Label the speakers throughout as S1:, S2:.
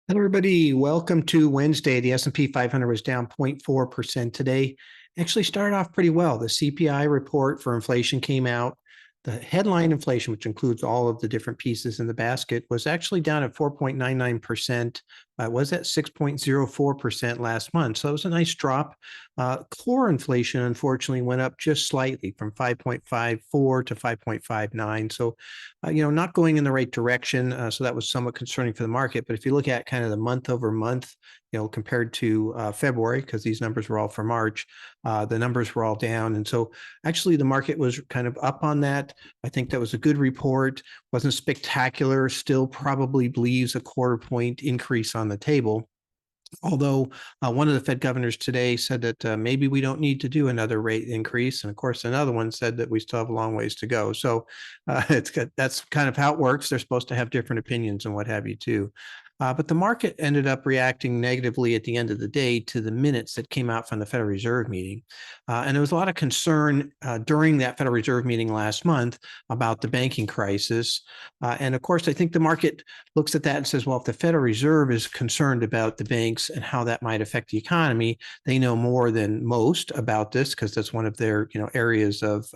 S1: Hello, everybody. Welcome to Wednesday. The S&P 500 was down 0.4% today. Actually started off pretty well. The CPI report for inflation came out. The headline inflation, which includes all of the different pieces in the basket, was actually down at 4.99%. It was at 6.04% last month. So it was a nice drop. Core inflation, unfortunately, went up just slightly from 5.54 to 5.59. So, not going in the right direction. So that was somewhat concerning for the market. But if you look at kind of the month over month, compared to February, because these numbers were all for March, the numbers were all down. And so actually the market was kind of up on that. I think that was a good report. Wasn't spectacular, still probably believes a quarter point increase on the table. Although one of the Fed governors today said that maybe we don't need to do another rate increase, and of course another one said that we still have a long ways to go. So that's kind of how it works. They're supposed to have different opinions and what have you too. But the market ended up reacting negatively at the end of the day to the minutes that came out from the Federal Reserve meeting. And there was a lot of concern during that Federal Reserve meeting last month about the banking crisis. And of course, I think the market looks at that and says, well, if the Federal Reserve is concerned about the banks and how that might affect the economy, they know more than most about this because that's one of their areas of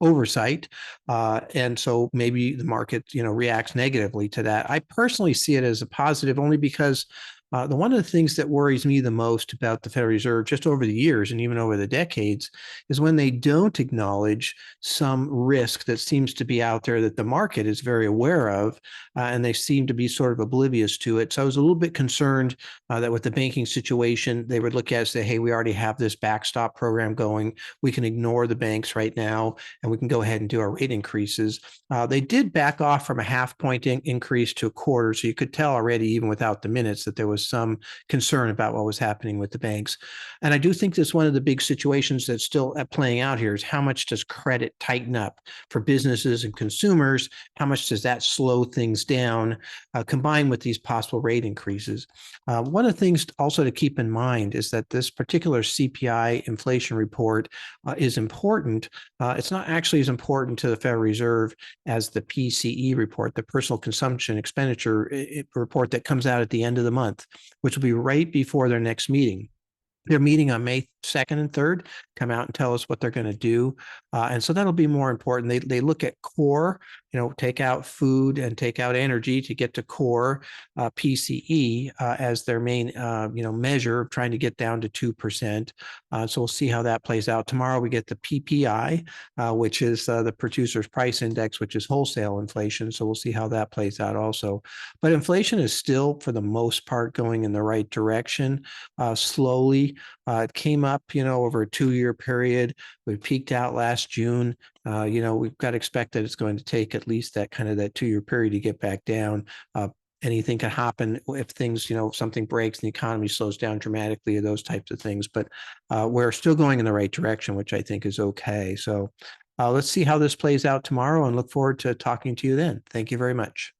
S1: oversight. And so maybe the market reacts negatively to that. I personally see it as a positive only because one of the things that worries me the most about the Federal Reserve just over the years and even over the decades is when they don't acknowledge some risk that seems to be out there that the market is very aware of, and they seem to be sort of oblivious to it. So I was a little bit concerned that with the banking situation, they would look at it and say, hey, we already have this backstop program going. We can ignore the banks right now, and we can go ahead and do our rate increases. They did back off from a half point increase to a quarter. So you could tell already, even without the minutes, that there was some concern about what was happening with the banks. And I do think that's one of the big situations that's still playing out here is how much does credit tighten up for businesses and consumers? How much does that slow things down, combined with these possible rate increases? One of the things also to keep in mind is that this particular CPI inflation report is important. It's not actually as important to the Federal Reserve as the PCE report, the personal consumption expenditure report that comes out at the end of the month, which will be right before their next meeting. They're meeting on May 2nd and 3rd, come out and tell us what they're going to do. And so that'll be more important. They look at core, take out food and take out energy to get to core PCE as their main, measure of trying to get down to 2%. So we'll see how that plays out. Tomorrow we get the PPI, which is the producer's price index, which is wholesale inflation. So we'll see how that plays out also. But inflation is still, for the most part, going in the right direction, slowly. It came up, over a 2-year period. We peaked out last June. We've got to expect that it's going to take at least that 2-year period to get back down. Anything can happen if things, something breaks and the economy slows down dramatically or those types of things. But we're still going in the right direction, which I think is okay. So let's see how this plays out tomorrow and look forward to talking to you then. Thank you very much.